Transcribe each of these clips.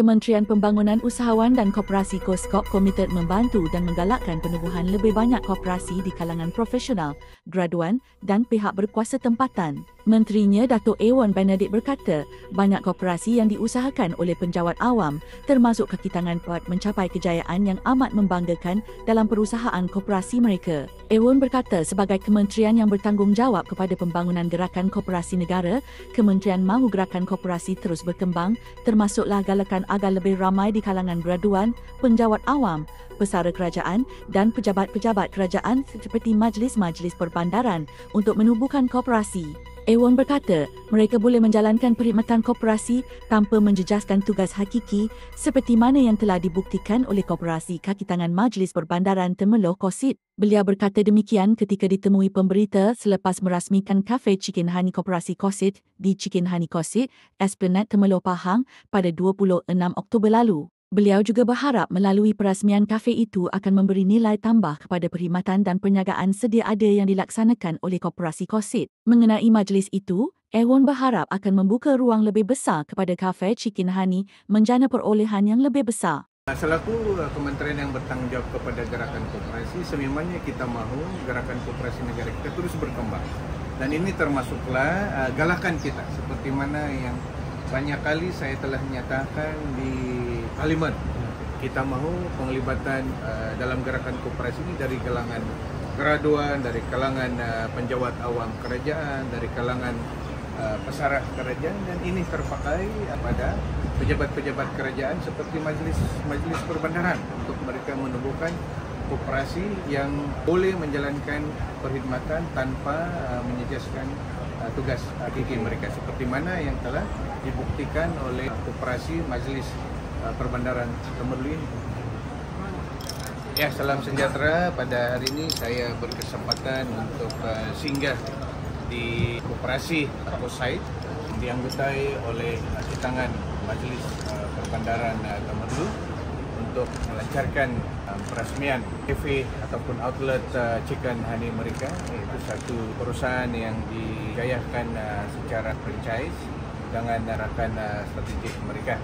Kementerian Pembangunan Usahawan dan Koperasi KOSKOP komited membantu dan menggalakkan penubuhan lebih banyak koperasi di kalangan profesional, graduan dan pihak berkuasa tempatan. Menterinya Dato' Ewan Benedict berkata, banyak koperasi yang diusahakan oleh penjawat awam termasuk kaki tangan kuat mencapai kejayaan yang amat membanggakan dalam perusahaan koperasi mereka. Ewan berkata sebagai kementerian yang bertanggungjawab kepada pembangunan gerakan koperasi negara, kementerian mahu gerakan koperasi terus berkembang termasuklah galakan agar lebih ramai di kalangan graduan, penjawat awam, pesara kerajaan dan pejabat-pejabat kerajaan seperti majlis-majlis perbandaran untuk menubuhkan koperasi. Ewan berkata, mereka boleh menjalankan perkhidmatan koperasi tanpa menjejaskan tugas hakiki seperti mana yang telah dibuktikan oleh Koperasi Kaki Tangan Majlis Perbandaran Temerloh KOSIT. Beliau berkata demikian ketika ditemui pemberita selepas merasmikan kafe Chicken Honey Koperasi KOSIT di Chicken Honey KOSIT, Esplanade Temerloh Pahang pada 26 Oktober lalu. Beliau juga berharap melalui perasmian kafe itu akan memberi nilai tambah kepada perkhidmatan dan perniagaan sedia ada yang dilaksanakan oleh Koperasi KOSIT. Mengenai majlis itu, Ewan berharap akan membuka ruang lebih besar kepada kafe Chicken Honey menjana perolehan yang lebih besar. Selaku kementerian yang bertanggungjawab kepada gerakan koperasi, sememangnya kita mahu gerakan koperasi negara kita terus berkembang. Dan ini termasuklah galakan kita, seperti mana yang banyak kali saya telah menyatakan di Parlimen. Kita mahu penglibatan dalam gerakan koperasi ini dari kalangan graduan, dari kalangan penjawat awam kerajaan, dari kalangan pesara kerajaan, dan ini terpakai pada pejabat-pejabat kerajaan seperti majlis perbandaran untuk mereka menubuhkan koperasi yang boleh menjalankan perkhidmatan tanpa menyejaskan tugas hakiki mereka, seperti mana yang telah dibuktikan oleh Koperasi Majlis Perbandaran Temerloh ini. Ya, salam sejahtera. Pada hari ini saya berkesempatan untuk singgah di Koperasi KOSIT dianggotai oleh kaki tangan Majlis Perbandaran Temerloh untuk melancarkan perasmian kafe ataupun outlet Chicken Honey mereka, iaitu satu perusahaan yang digayakan secara franchise dengan rakan strategik mereka.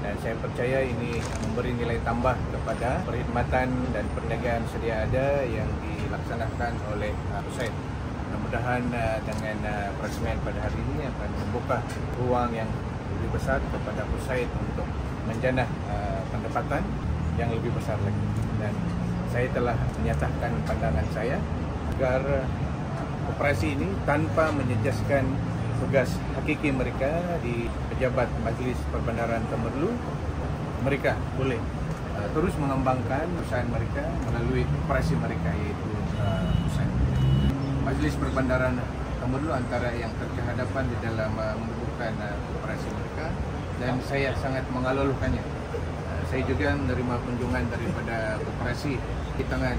Dan saya percaya ini memberi nilai tambah kepada perkhidmatan dan perniagaan sedia ada yang dilaksanakan oleh KOSIT. Mudah-mudahan dengan perasmian pada hari ini akan membuka ruang yang lebih besar kepada KOSIT untuk menjanah pendapatan yang lebih besar lagi. Dan saya telah menyatakan pandangan saya agar koperasi ini tanpa menyejaskan tugas hakiki mereka di pejabat Majlis Perbandaran Temerloh, mereka boleh terus mengembangkan perusahaan mereka melalui koperasi mereka, iaitu KOSIT. Majlis Perbandaran Temerloh antara yang terkehadapan di dalam menubuhkan koperasi mereka, dan saya sangat mengalulukannya. Saya juga menerima kunjungan daripada koperasi di tangan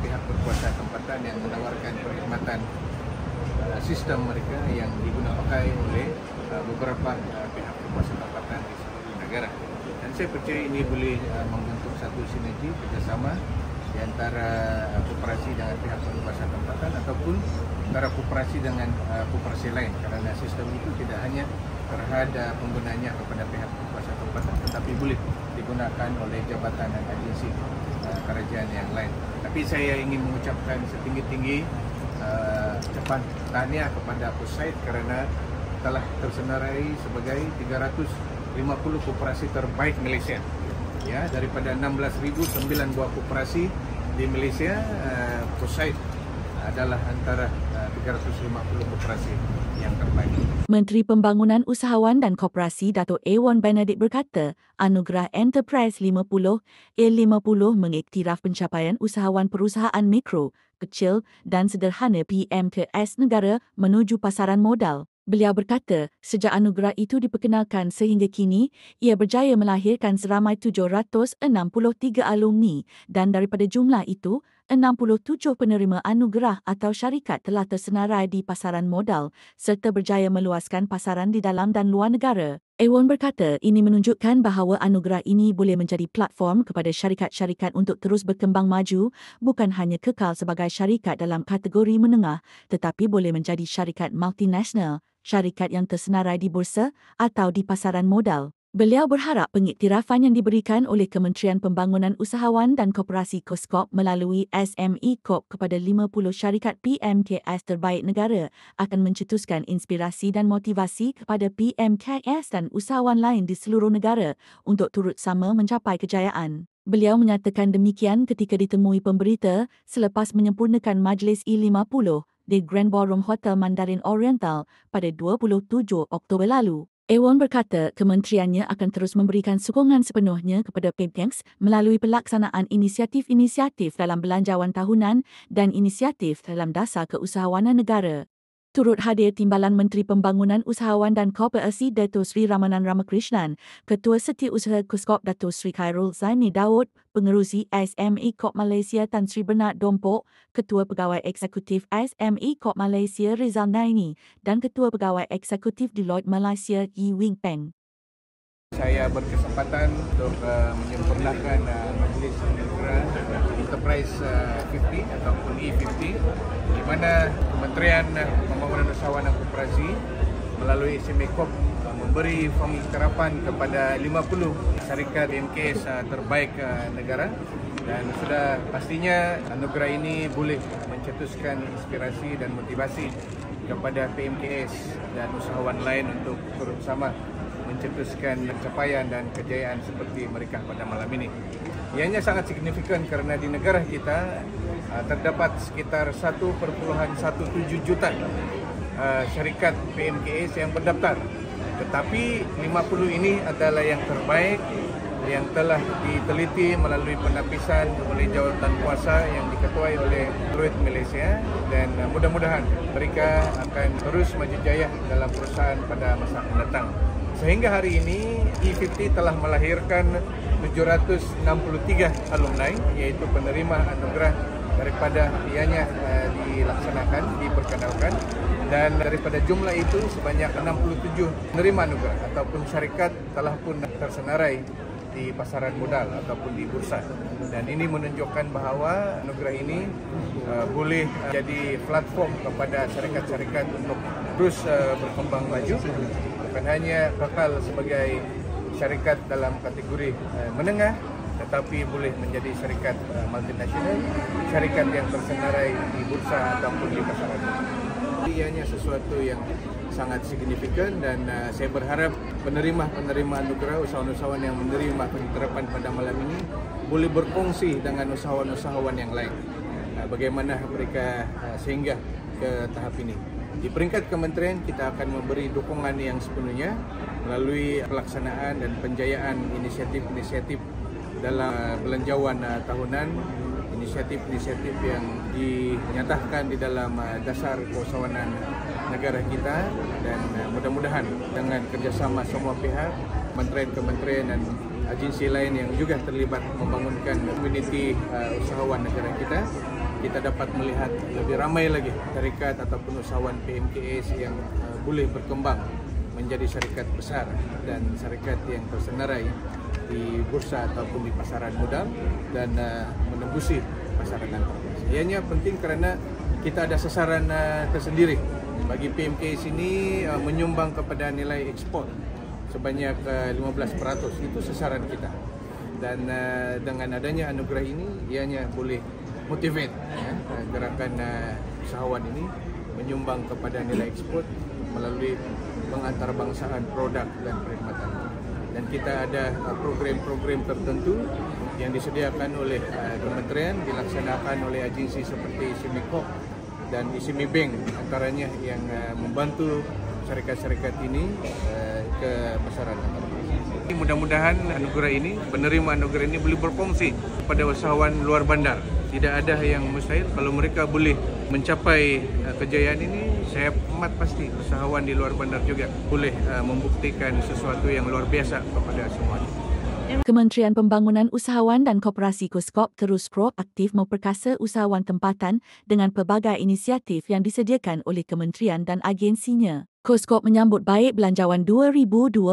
pihak berkuasa tempatan yang menawarkan perkhidmatan sistem mereka yang digunakan oleh beberapa pihak berkuasa tempatan di seluruh negara. Dan saya percaya ini boleh membentuk satu sinergi kerjasama di antara koperasi dengan pihak berkuasa tempatan ataupun antara koperasi dengan koperasi lain, kerana sistem itu tidak hanya terhadap penggunanya kepada pihak berkuasa tempatan, tetapi boleh digunakan oleh jabatan dan agensi kerajaan yang lain. Tapi saya ingin mengucapkan setinggi-tinggi ucapan tahniah kepada KOSIT kerana telah tersenarai sebagai 350 koperasi terbaik Malaysia. Ya, daripada 16,009 buah koperasi di Malaysia, KOSIT adalah antara 350 koperasi yang terbaik. Menteri Pembangunan Usahawan dan Koperasi Dato' Ewan Benedict berkata, Anugerah Enterprise 50 E50 mengiktiraf pencapaian usahawan perusahaan mikro, kecil dan sederhana PMKS negara menuju pasaran modal. Beliau berkata, sejak anugerah itu diperkenalkan sehingga kini, ia berjaya melahirkan seramai 763 alumni dan daripada jumlah itu, 67 penerima anugerah atau syarikat telah tersenarai di pasaran modal serta berjaya meluaskan pasaran di dalam dan luar negara. Ewan berkata ini menunjukkan bahawa anugerah ini boleh menjadi platform kepada syarikat-syarikat untuk terus berkembang maju, bukan hanya kekal sebagai syarikat dalam kategori menengah tetapi boleh menjadi syarikat multinasional, syarikat yang tersenarai di bursa atau di pasaran modal. Beliau berharap pengiktirafan yang diberikan oleh Kementerian Pembangunan Usahawan dan Koperasi KOSKOP melalui SME Corp kepada 50 syarikat PMKS terbaik negara akan mencetuskan inspirasi dan motivasi kepada PMKS dan usahawan lain di seluruh negara untuk turut sama mencapai kejayaan. Beliau menyatakan demikian ketika ditemui pemberita selepas menyempurnakan Majlis E50 di Grand Ballroom Hotel Mandarin Oriental pada 27 Oktober lalu. Ewan berkata kementeriannya akan terus memberikan sokongan sepenuhnya kepada PMKS melalui pelaksanaan inisiatif-inisiatif dalam belanjawan tahunan dan inisiatif dalam dasar keusahawanan negara. Turut hadir Timbalan Menteri Pembangunan Usahawan dan Koperasi Dato' Sri Ramanan Ramakrishnan, Ketua Setiausaha KOSKOP Dato' Sri Khairul Zaimi Daud, Pengerusi SME Corp Malaysia Tan Sri Bernard Dompok, Ketua Pegawai Eksekutif SME Corp Malaysia Rizal Naini dan Ketua Pegawai Eksekutif Deloitte Malaysia Yi Wing Peng. Saya berkesempatan untuk menyempurnakan Majlis Enterprise 50 ataupun E50 di mana Kementerian Pembangunan Usahawan dan Koperasi melalui SME Corp memberi pengiktirafan kepada 50 syarikat PMKS terbaik negara, dan sudah pastinya anugerah ini boleh mencetuskan inspirasi dan motivasi kepada PMKS dan usahawan lain untuk turut sama mencetuskan pencapaian dan kejayaan seperti mereka pada malam ini. Ianya sangat signifikan kerana di negara kita terdapat sekitar 1.17 juta syarikat PMKS yang berdaftar. Tetapi 50 ini adalah yang terbaik yang telah diteliti melalui penapisan oleh jawatan kuasa yang diketuai oleh Deloitte Malaysia, dan mudah-mudahan mereka akan terus maju jaya dalam perusahaan pada masa mendatang. Sehingga hari ini E50 telah melahirkan 763 alumni, iaitu penerima anugerah daripada ianya dilaksanakan, diperkenalkan, dan daripada jumlah itu sebanyak 67 penerima anugerah ataupun syarikat telah pun tersenarai di pasaran modal ataupun di bursa. Dan ini menunjukkan bahawa anugerah ini boleh jadi platform kepada syarikat-syarikat untuk terus berkembang maju, bukan hanya kekal sebagai syarikat dalam kategori menengah, tetapi boleh menjadi syarikat multinasional, syarikat yang tersenarai di bursa ataupun di pasaran. Ianya sesuatu yang sangat signifikan, dan saya berharap penerima-penerima anugerah, usahawan-usahawan yang menerima pengiktirafan pada malam ini boleh berkongsi dengan usahawan-usahawan yang lain bagaimana mereka sehingga ke tahap ini. Di peringkat kementerian, kita akan memberi dukungan yang sepenuhnya melalui pelaksanaan dan penjayaan inisiatif-inisiatif dalam belanjawan tahunan, inisiatif-inisiatif yang dinyatakan di dalam dasar keusahawanan negara kita, dan mudah-mudahan dengan kerjasama semua pihak, kementerian-kementerian dan agensi lain yang juga terlibat membangunkan komuniti usahawan negara kita dapat melihat lebih ramai lagi syarikat ataupun usahawan PMKS yang boleh berkembang menjadi syarikat besar dan syarikat yang tersenarai di bursa ataupun di pasaran modal dan menembusi pasaran internasional. Ianya penting kerana kita ada sasaran tersendiri bagi PMKS ini menyumbang kepada nilai ekspor sebanyak 15%. Itu sasaran kita. Dan dengan adanya anugerah ini, ianya boleh motivate gerakan usahawan ini menyumbang kepada nilai ekspor melalui pengantarbangsaan produk dan perkhidmatan. Dan kita ada program-program tertentu yang disediakan oleh kementerian, dilaksanakan oleh agensi seperti SME Corp dan SME Bank antaranya, yang membantu syarikat-syarikat ini ke pasaran internasional. Mudah-mudahan anugerah ini, penerima anugerah ini boleh berkongsi kepada usahawan luar bandar. Tidak ada yang mustahil. Kalau mereka boleh mencapai kejayaan ini, saya amat pasti usahawan di luar bandar juga boleh membuktikan sesuatu yang luar biasa kepada semuanya. Kementerian Pembangunan Usahawan dan Koperasi KOSKOP terus proaktif memperkasa usahawan tempatan dengan pelbagai inisiatif yang disediakan oleh kementerian dan agensinya. Koskop menyambut baik belanjawan 2025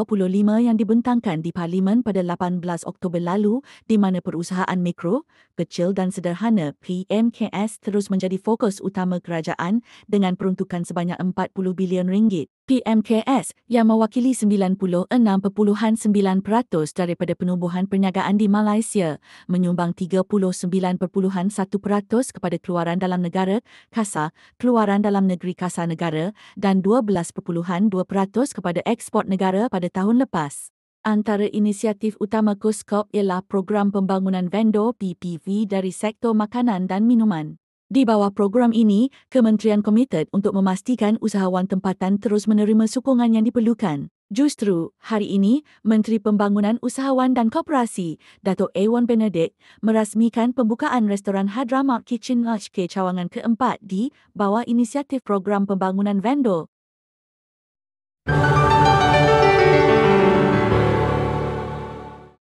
yang dibentangkan di Parlimen pada 18 Oktober lalu di mana perusahaan mikro, kecil dan sederhana PMKS terus menjadi fokus utama kerajaan dengan peruntukan sebanyak 40 bilion ringgit. PMKS yang mewakili 96.9% daripada penubuhan perniagaan di Malaysia menyumbang 39.1% kepada keluaran dalam negara (KASA), keluaran dalam negeri KASA negara dan 12.2% kepada ekspor negara pada tahun lepas. Antara inisiatif utama Koskop ialah program pembangunan vendor PPV dari sektor makanan dan minuman. Di bawah program ini, Kementerian komited untuk memastikan usahawan tempatan terus menerima sokongan yang diperlukan. Justru, hari ini, Menteri Pembangunan Usahawan dan Koperasi, Datuk Wan Benedict, merasmikan pembukaan restoran Hadramaut Kitchen HK cawangan keempat di bawah inisiatif program pembangunan vendor.